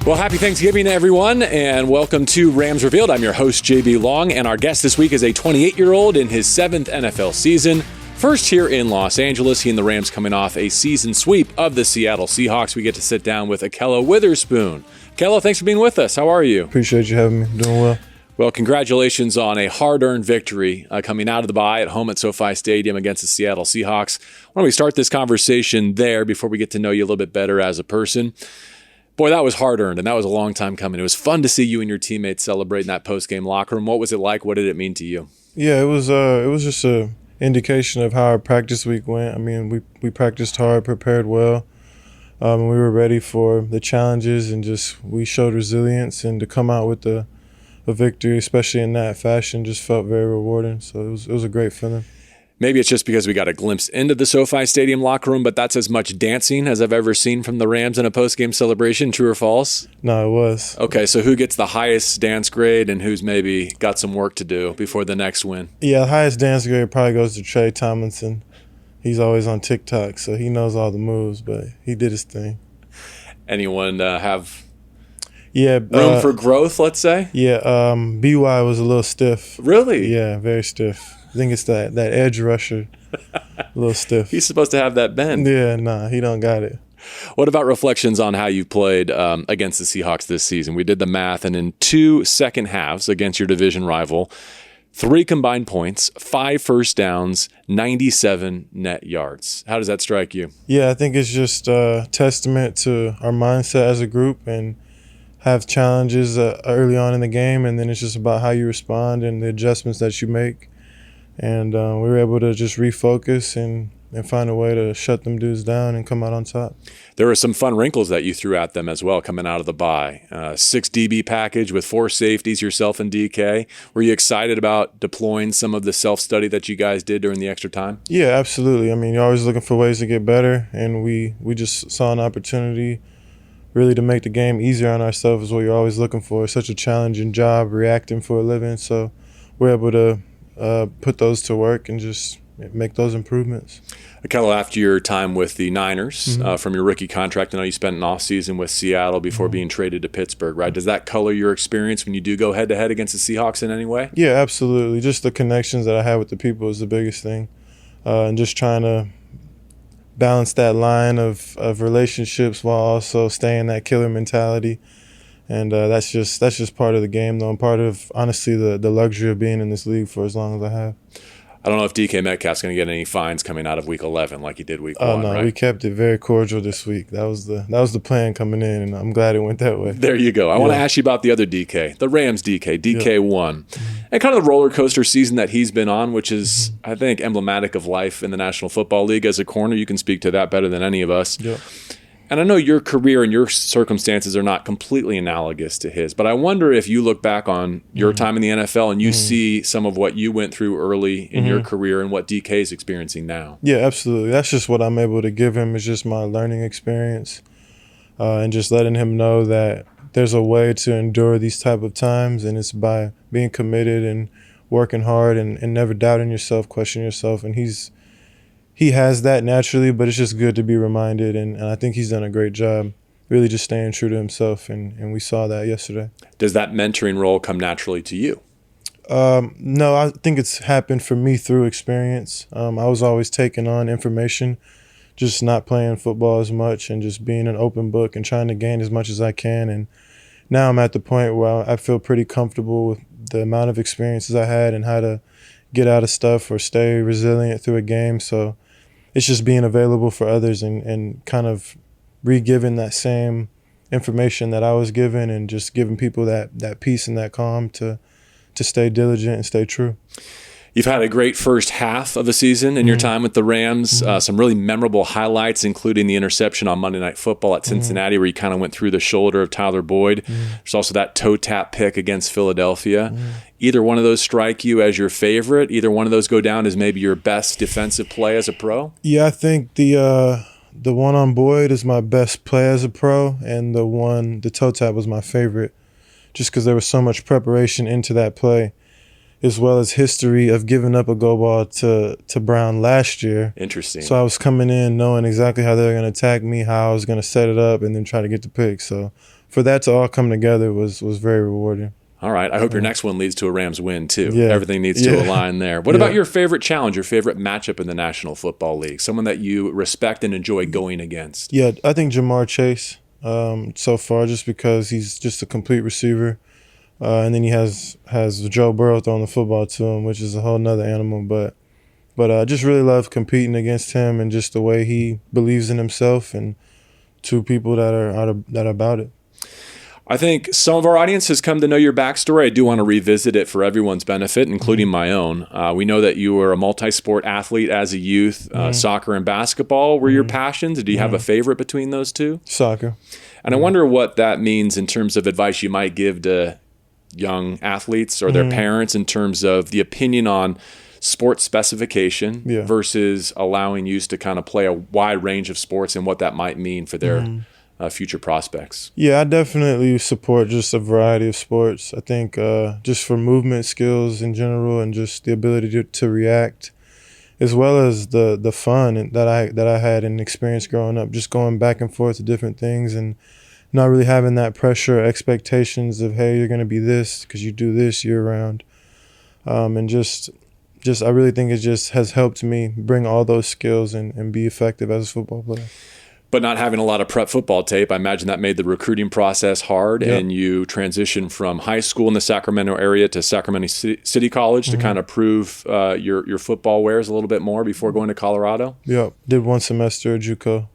Well, happy Thanksgiving, everyone, and welcome to Rams Revealed. I'm your host, JB Long, and our guest this week is a 28-year-old in his 7th NFL season. First here in Los Angeles, he and the Rams coming off a season sweep of the Seattle Seahawks. We get to sit down with Ahkello Witherspoon. Ahkello, thanks for being with us. How are you? Appreciate you having me. Doing well. Well, congratulations on a hard-earned victory coming out of the bye at home at SoFi Stadium against the Seattle Seahawks. Why don't we start this conversation there before we get to know you a little bit better as a person? Boy, that was hard-earned, and that was a long time coming. It was fun to see you and your teammates celebrate in that post-game locker room. What was it like? What did it mean to you? Yeah, it was just a indication of how our practice week went. I mean, we practiced hard, prepared well, and we were ready for the challenges, and just we showed resilience, and to come out with a victory, especially in that fashion, just felt very rewarding. So it was a great feeling. Maybe it's just because we got a glimpse into the SoFi Stadium locker room, but that's as much dancing as I've ever seen from the Rams in a post-game celebration. True or false? No, it was. Okay, so who gets the highest dance grade and who's maybe got some work to do before the next win? Yeah, the highest dance grade probably goes to Trey Tomlinson. He's always on TikTok, so he knows all the moves, but he did his thing. Anyone have room for growth, let's say? Yeah, BY was a little stiff. Really? Yeah, very stiff. I think it's that edge rusher, a little stiff. He's supposed to have that bend. Yeah, nah, he don't got it. What about reflections on how you played against the Seahawks this season? We did the math, and in 2 second halves against your division rival, 3 combined points, 5 first downs, 97 net yards. How does that strike you? Yeah, I think it's just a testament to our mindset as a group, and have challenges early on in the game, and then it's just about how you respond and the adjustments that you make. And we were able to just refocus and find a way to shut them dudes down and come out on top. There were some fun wrinkles that you threw at them as well coming out of the bye. 6 DB package with 4 safeties, yourself and DK. Were you excited about deploying some of the self-study that you guys did during the extra time? Yeah, absolutely. I mean, you're always looking for ways to get better, and we just saw an opportunity really to make the game easier on ourselves is what you're always looking for. It's such a challenging job, reacting for a living, so we're able to put those to work and just make those improvements. Ahkello, after your time with the Niners, from your rookie contract, I know you spent an offseason with Seattle before being traded to Pittsburgh, right? Does that color your experience when you do go head-to-head against the Seahawks in any way? Yeah, absolutely. Just the connections that I had with the people is the biggest thing, and just trying to balance that line of relationships while also staying that killer mentality. And that's just part of the game, though, and part of, honestly, the luxury of being in this league for as long as I have. I don't know if DK Metcalf's going to get any fines coming out of Week 11 like he did Week 1, no, right? We kept it very cordial this week. That was the plan coming in, and I'm glad it went that way. There you go. I want to ask you about the other DK, the Rams DK1, and kind of the roller coaster season that he's been on, which is, I think, emblematic of life in the National Football League. As a corner, you can speak to that better than any of us. Yep. And I know your career and your circumstances are not completely analogous to his, but I wonder if you look back on your time in the NFL and you see some of what you went through early in your career and what DK is experiencing now. Yeah, absolutely. That's just what I'm able to give him, is just my learning experience, and just letting him know that there's a way to endure these type of times, and it's by being committed and working hard and never doubting yourself, questioning yourself. And he has that naturally, but it's just good to be reminded, and I think he's done a great job really just staying true to himself, and we saw that yesterday. Does that mentoring role come naturally to you? No, I think it's happened for me through experience. I was always taking on information, just not playing football as much and just being an open book and trying to gain as much as I can. And now I'm at the point where I feel pretty comfortable with the amount of experiences I had and how to get out of stuff or stay resilient through a game. So it's just being available for others and kind of re-giving that same information that I was given, and just giving people that peace and that calm to stay diligent and stay true. You've had a great first half of the season in your time with the Rams. Some really memorable highlights, including the interception on Monday Night Football at Cincinnati, where you kind of went through the shoulder of Tyler Boyd. There's also that toe tap pick against Philadelphia. Either one of those strike you as your favorite? Either one of those go down as maybe your best defensive play as a pro? Yeah, I think the one on Boyd is my best play as a pro, and the toe tap was my favorite, just because there was so much preparation into that play, as well as history of giving up a go ball to Brown last year. Interesting. So I was coming in knowing exactly how they were going to attack me, how I was going to set it up, and then try to get the pick. So for that to all come together was very rewarding. All right. I hope your next one leads to a Rams win, too. Yeah. Everything needs to align there. What about your favorite challenge, your favorite matchup in the National Football League? Someone that you respect and enjoy going against? Yeah, I think Jamar Chase so far, just because he's just a complete receiver. And then he has Joe Burrow throwing the football to him, which is a whole nother animal. But I just really love competing against him and just the way he believes in himself and two people that are about it. I think some of our audience has come to know your backstory. I do want to revisit it for everyone's benefit, including my own. We know that you were a multi-sport athlete as a youth. Soccer and basketball were your passions. Do you have a favorite between those two? Soccer. And I wonder what that means in terms of advice you might give to young athletes or their parents in terms of the opinion on sports specification versus allowing youth to kind of play a wide range of sports and what that might mean for their future prospects. Yeah, I definitely support just a variety of sports. I think just for movement skills in general and just the ability to react, as well as the fun that I had and experienced growing up, just going back and forth to different things and not really having that pressure or expectations of, hey, you're going to be this because you do this year round. And just I really think it just has helped me bring all those skills and be effective as a football player. But not having a lot of prep football tape, I imagine that made the recruiting process hard, and you transitioned from high school in the Sacramento area to Sacramento City College to kind of prove your football wares a little bit more before going to Colorado? Yep. Did one semester at JUCO.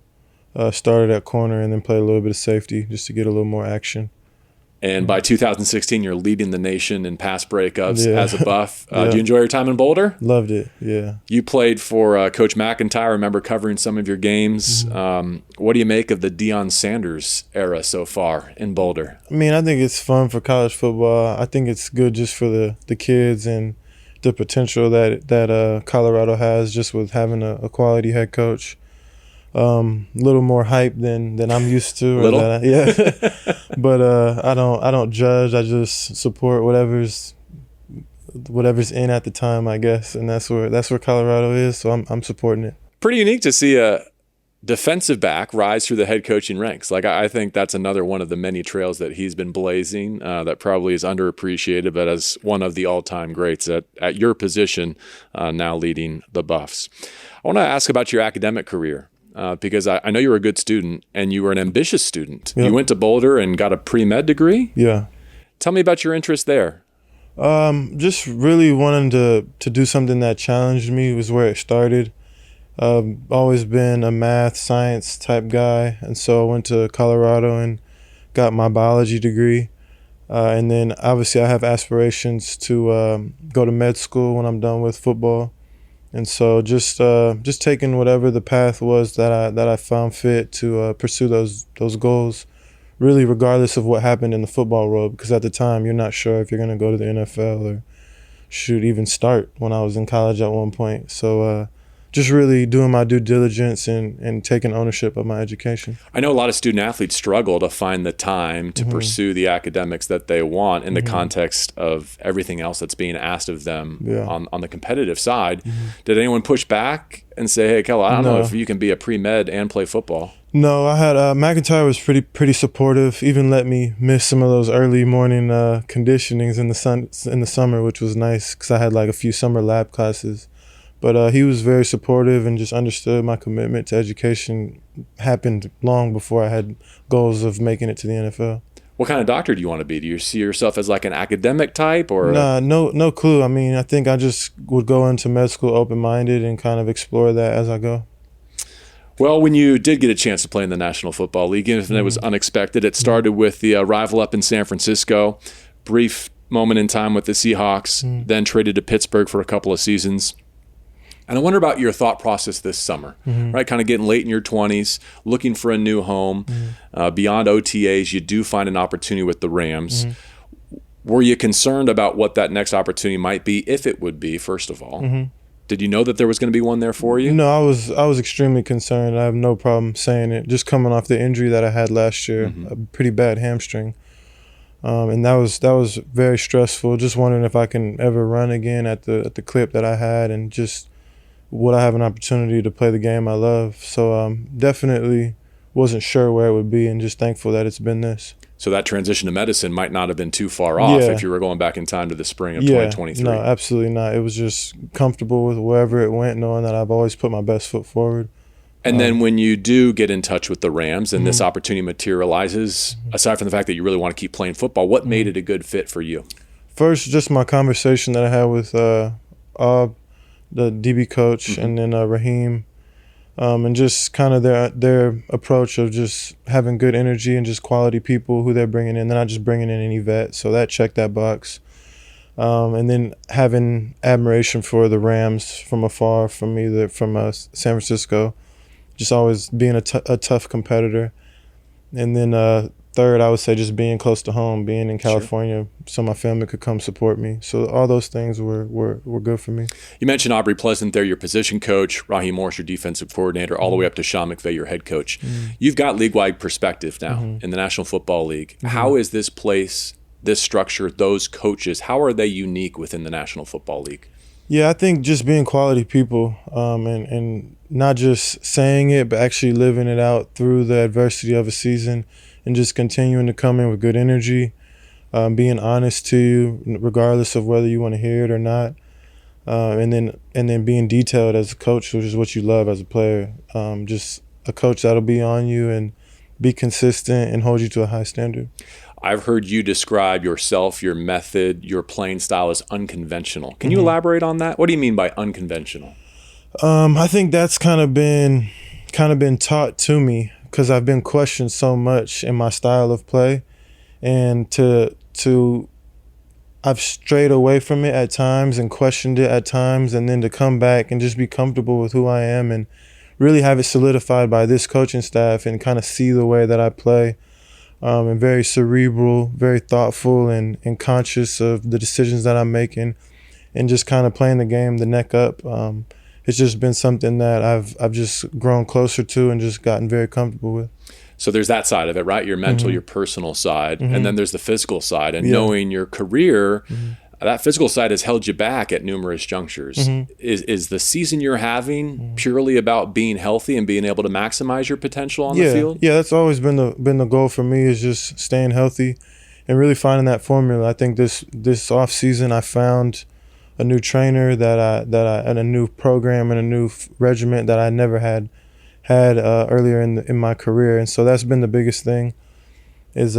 Started at corner and then played a little bit of safety just to get a little more action. And by 2016, you're leading the nation in pass breakups as a Buff. Do you enjoy your time in Boulder? Loved it, yeah. You played for Coach McIntyre. I remember covering some of your games. What do you make of the Deion Sanders era so far in Boulder? I mean, I think it's fun for college football. I think it's good just for the kids and the potential that Colorado has just with having a quality head coach. Little more hype than I'm used to. But I don't judge. I just support whatever's in at the time, I guess, and that's where Colorado is. So I'm supporting it. Pretty unique to see a defensive back rise through the head coaching ranks. Like, I think that's another one of the many trails that he's been blazing that probably is underappreciated, but as one of the all-time greats at your position, now leading the Buffs. I want to ask about your academic career. Because I know you were a good student and you were an ambitious student. You went to Boulder and got a pre-med degree? Yeah. Tell me about your interest there. Just really wanting to do something that challenged me was where it started. Always been a math, science type guy. And so I went to Colorado and got my biology degree. And then obviously I have aspirations to go to med school when I'm done with football. And so just taking whatever the path was that I found fit to pursue those goals, really regardless of what happened in the football world, because at the time you're not sure if you're going to go to the NFL or should even start when I was in college at one point. So just really doing my due diligence and taking ownership of my education. I know a lot of student athletes struggle to find the time to pursue the academics that they want in the context of everything else that's being asked of them on the competitive side. Did anyone push back and say, hey, Ahkello, I don't know if you can be a pre-med and play football? No, I had McIntyre was pretty supportive. Even let me miss some of those early morning conditionings in the summer, which was nice because I had like a few summer lab classes. But he was very supportive and just understood my commitment to education happened long before I had goals of making it to the NFL. What kind of doctor do you want to be? Do you see yourself as like an academic type or? Nah, no clue. I mean, I think I just would go into med school open-minded and kind of explore that as I go. Well, when you did get a chance to play in the National Football League, even if it was unexpected, it started with the arrival up in San Francisco, brief moment in time with the Seahawks, then traded to Pittsburgh for a couple of seasons. And I wonder about your thought process this summer, right? Kind of getting late in your 20s, looking for a new home. Beyond OTAs, you do find an opportunity with the Rams. Were you concerned about what that next opportunity might be, if it would be, first of all? Did you know that there was going to be one there for you? No, I was extremely concerned. I have no problem saying it. Just coming off the injury that I had last year, a pretty bad hamstring. And that was very stressful. Just wondering if I can ever run again at the clip that I had and just would I have an opportunity to play the game I love. So definitely wasn't sure where it would be and just thankful that it's been this. So that transition to medicine might not have been too far off if you were going back in time to the spring of 2023. No, absolutely not. It was just comfortable with wherever it went, knowing that I've always put my best foot forward. And then when you do get in touch with the Rams and this opportunity materializes, aside from the fact that you really want to keep playing football, what made it a good fit for you? First, just my conversation that I had with the DB coach, and then Raheem, and just kind of their approach of just having good energy and just quality people who they're bringing in. They're not just bringing in any vet, so that checked that box. And then having admiration for the Rams from afar, from San Francisco, just always being a tough competitor. And then third, I would say just being close to home, being in California, so my family could come support me. So all those things were good for me. You mentioned Aubrey Pleasant there, your position coach, Raheem Morris, your defensive coordinator, all the way up to Sean McVay, your head coach. You've got league-wide perspective now in the National Football League. How is this place, this structure, those coaches, how are they unique within the National Football League? Yeah, I think just being quality people and not just saying it, but actually living it out through the adversity of a season, and just continuing to come in with good energy, being honest to you, regardless of whether you want to hear it or not, and then being detailed as a coach, which is what you love as a player. Just a coach that'll be on you and be consistent and hold you to a high standard. I've heard you describe yourself, your method, your playing style as unconventional. Can you elaborate on that? What do you mean by unconventional? I think that's kind of been taught to me, because I've been questioned so much in my style of play, and I've strayed away from it at times and questioned it at times, and then to come back and just be comfortable with who I am and really have it solidified by this coaching staff and kind of see the way that I play, and very cerebral, very thoughtful, and conscious of the decisions that I'm making, and just kind of playing the game the neck up. It's just been something that I've just grown closer to and just gotten very comfortable with. So there's that side of it, right? Your mental, your personal side, and then there's the physical side. And knowing your career, that physical side has held you back at numerous junctures. Is the season you're having purely about being healthy and being able to maximize your potential on the field? Yeah, that's always been the goal for me, is just staying healthy and really finding that formula. I think this off season I found a new trainer and a new program and a new regiment that I never had earlier in my career, and so that's been the biggest thing, is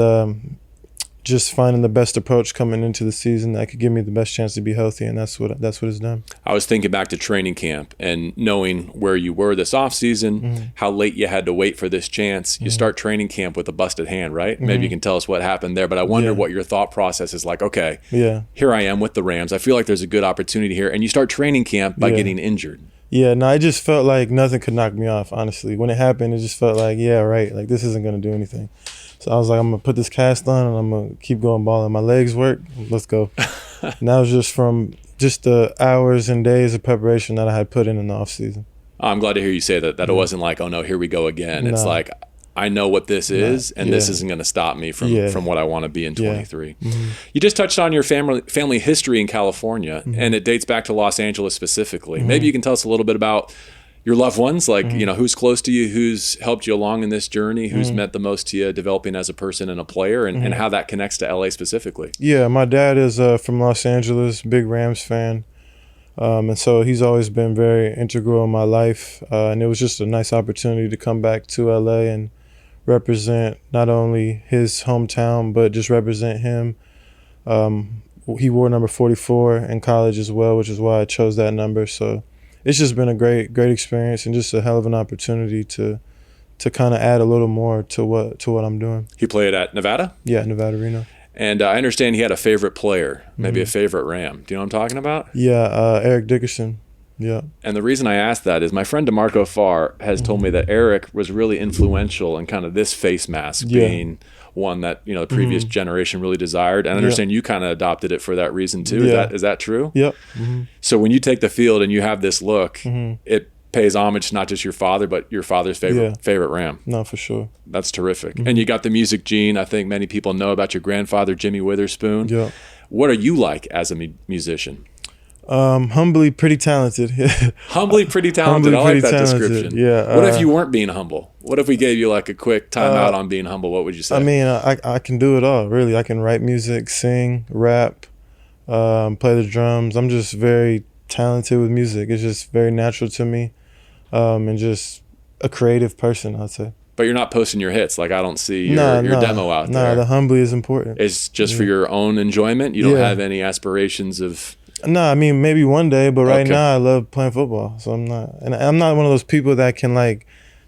just finding the best approach coming into the season that could give me the best chance to be healthy, and that's what it's done. I was thinking back to training camp and knowing where you were this offseason, how late you had to wait for this chance. You start training camp with a busted hand, right? Maybe you can tell us what happened there, but I wonder what your thought process is like. Okay, here I am with the Rams. I feel like there's a good opportunity here, and you start training camp by getting injured. Yeah, no, it just felt like nothing could knock me off, honestly. When it happened, it just felt like, like this isn't going to do anything. So I was like, I'm going to put this cast on and I'm going to keep going balling. My legs work, let's go. And that was just from the hours and days of preparation that I had put in the off season. I'm glad to hear you say that it wasn't like, oh no, here we go again. It's like, I know what this is, and this isn't going to stop me from what I want to be in 23. You just touched on your family history in California, and it dates back to Los Angeles specifically. Maybe you can tell us a little bit about your loved ones, like who's close to you, who's helped you along in this journey, who's meant the most to you developing as a person and a player, and how that connects to LA specifically. Yeah, my dad is from Los Angeles, big Rams fan. And so he's always been very integral in my life. And it was just a nice opportunity to come back to LA and represent not only his hometown, but just represent him. He wore number 44 in college as well, which is why I chose that number. So it's just been a great experience and just a hell of an opportunity to kind of add a little more to what I'm doing. He played at Nevada? Yeah, Nevada, Reno. And I understand he had a favorite player, maybe a favorite Ram. Do you know what I'm talking about? Yeah, Eric Dickerson. Yeah. And the reason I asked that is my friend DeMarco Farr has told me that Eric was really influential in kind of this face mask being one that, the previous generation really desired. And I understand you kind of adopted it for that reason too. Is that true? Yep. So when you take the field and you have this look, it pays homage to not just your father, but your father's favorite Ram. No, for sure. That's terrific. And you got the music gene. I think many people know about your grandfather, Jimmy Witherspoon. Yeah. What are you like as a musician? Humbly pretty talented. Humbly pretty talented. I like that description. Yeah. What if you weren't being humble? What if we gave you like a quick timeout on being humble? What would you say? I mean, I can do it all, really. I can write music, sing, rap, play the drums. I'm just very talented with music. It's just very natural to me, and just a creative person, I'd say. But you're not posting your hits. Like I don't see your demo out there. No, the humbly is important. It's just for your own enjoyment. You don't have any aspirations of. No, I mean maybe one day, but right now I love playing football. So I'm not one of those people that can like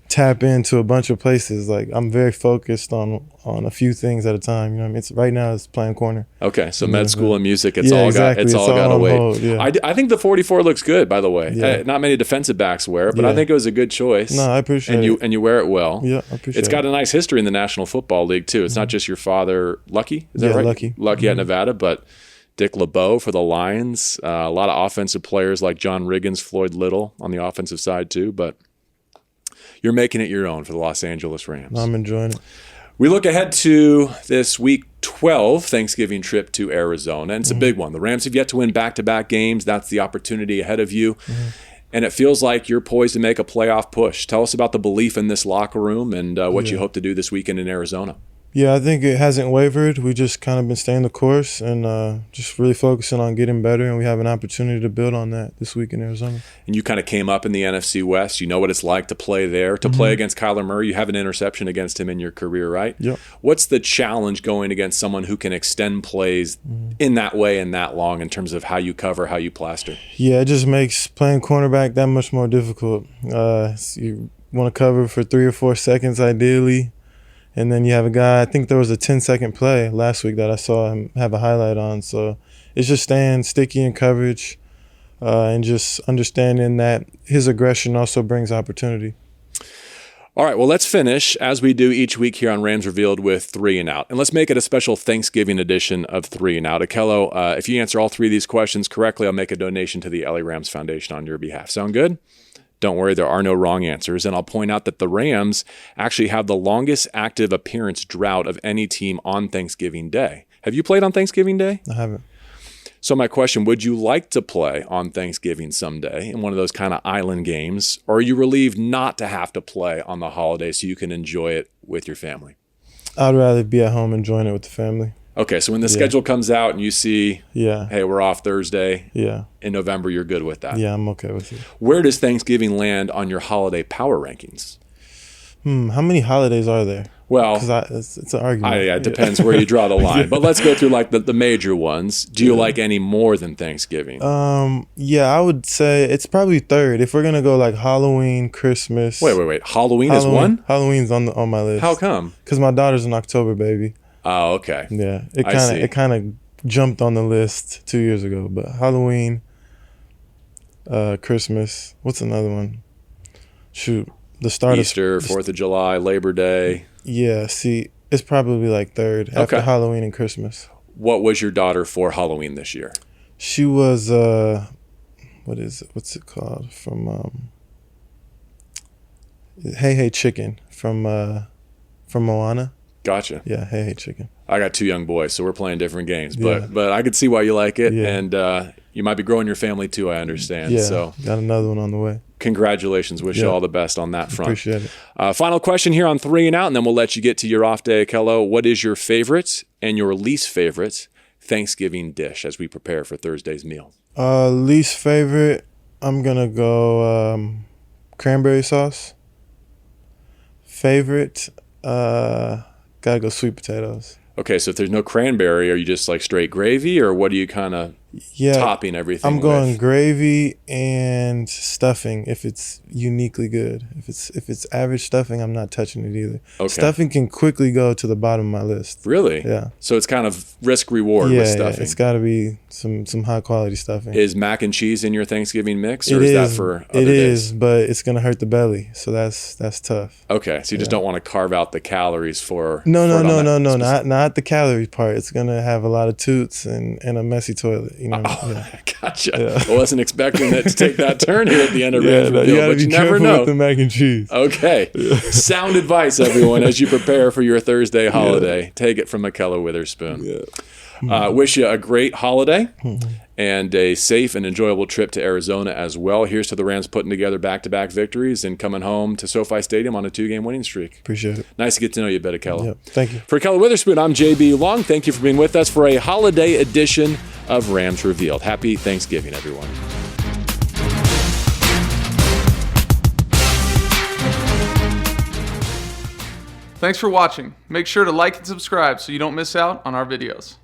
tap into a bunch of places. Like I'm very focused on a few things at a time. You know what I mean? Right now it's playing corner. Okay, so med school and music, it's all got to wait. Yeah. I think the 44 looks good, by the way. Yeah. Not many defensive backs wear it, but I think it was a good choice. No, I appreciate it. And you wear it well. Yeah, I appreciate it. It's got a nice history in the National Football League too. It's not just your father, Lucky, is that right? Lucky at Nevada, but Dick LeBeau for the Lions. A lot of offensive players like John Riggins, Floyd Little on the offensive side too, but you're making it your own for the Los Angeles Rams. I'm enjoying it. We look ahead to this Week 12 Thanksgiving trip to Arizona, and it's a big one. The Rams have yet to win back-to-back games. That's the opportunity ahead of you. And it feels like you're poised to make a playoff push. Tell us about the belief in this locker room and what you hope to do this weekend in Arizona. Yeah, I think it hasn't wavered. We just kind of been staying the course and just really focusing on getting better, and we have an opportunity to build on that this week in Arizona. And you kind of came up in the NFC West. You know what it's like to play there, to play against Kyler Murray. You have an interception against him in your career, right? Yep. What's the challenge going against someone who can extend plays in that way and that long in terms of how you cover, how you plaster? Yeah, it just makes playing cornerback that much more difficult. You want to cover for 3 or 4 seconds ideally. And then you have a guy, I think there was a 10-second play last week that I saw him have a highlight on. So it's just staying sticky in coverage and just understanding that his aggression also brings opportunity. All right, well, let's finish, as we do each week here on Rams Revealed, with 3 and Out. And let's make it a special Thanksgiving edition of 3 and Out. Ahkello, if you answer all 3 of these questions correctly, I'll make a donation to the LA Rams Foundation on your behalf. Sound good? Don't worry, there are no wrong answers. And I'll point out that the Rams actually have the longest active appearance drought of any team on Thanksgiving Day. Have you played on Thanksgiving Day? I haven't. So my question, would you like to play on Thanksgiving someday in one of those kind of island games? Or are you relieved not to have to play on the holiday so you can enjoy it with your family? I'd rather be at home enjoying it with the family. Okay, so when the schedule comes out and you see, hey, we're off Thursday in November, you're good with that? Yeah, I'm okay with it. Where does Thanksgiving land on your holiday power rankings? How many holidays are there? Well, it's an argument. It depends where you draw the line. But let's go through like the major ones. Do you like any more than Thanksgiving? Yeah, I would say it's probably third. If we're gonna go like Halloween, Christmas. Wait. Halloween is one? Halloween's on my list. How come? Because my daughter's an October baby. Oh, okay. Yeah, it kind of jumped on the list 2 years ago. But Halloween, Christmas. What's another one? Shoot, the start Easter, of 4th of July, Labor Day. Yeah, see, it's probably like third after Halloween and Christmas. What was your daughter for Halloween this year? She was what's it called? From Hey Chicken from Moana. Gotcha. Yeah, Hey Chicken. I got 2 young boys, so we're playing different games. But I could see why you like it, and you might be growing your family too, I understand. Yeah, so got another one on the way. Congratulations. Wish you all the best on that front. Appreciate it. Final question here on 3 and Out, and then we'll let you get to your off day, Ahkello. What is your favorite and your least favorite Thanksgiving dish as we prepare for Thursday's meal? Least favorite, I'm going to go cranberry sauce. Favorite, gotta go sweet potatoes. Okay, so if there's no cranberry, are you just like straight gravy, or what are you kind of topping everything I'm going with? gravy and stuffing if it's uniquely good. If it's average stuffing, I'm not touching it either. Okay. Stuffing can quickly go to the bottom of my list. Really? Yeah. So it's kind of risk-reward with stuffing. Yeah, it's got to be some high-quality stuffing. Is mac and cheese in your Thanksgiving mix, or is that for other days? It is, but it's going to hurt the belly, so that's tough. Okay, so you just don't want to carve out the calories for... No, not the calorie part. It's going to have a lot of toots and a messy toilet. You know, Gotcha. Yeah. I wasn't expecting it to take that turn here at the end of Rams Revealed, you gotta but be you never careful know. With the mac and cheese. Okay. Sound advice, everyone, as you prepare for your Thursday holiday. Take it from Ahkello Witherspoon. Wish you a great holiday and a safe and enjoyable trip to Arizona as well. Here's to the Rams putting together back-to-back victories and coming home to SoFi Stadium on a 2-game winning streak. Appreciate it. Nice to get to know you a bit, Ahkello. Yep. Thank you. For Ahkello Witherspoon, I'm JB Long. Thank you for being with us for a holiday edition of Rams Revealed. Happy Thanksgiving, everyone. Thanks for watching. Make sure to like and subscribe so you don't miss out on our videos.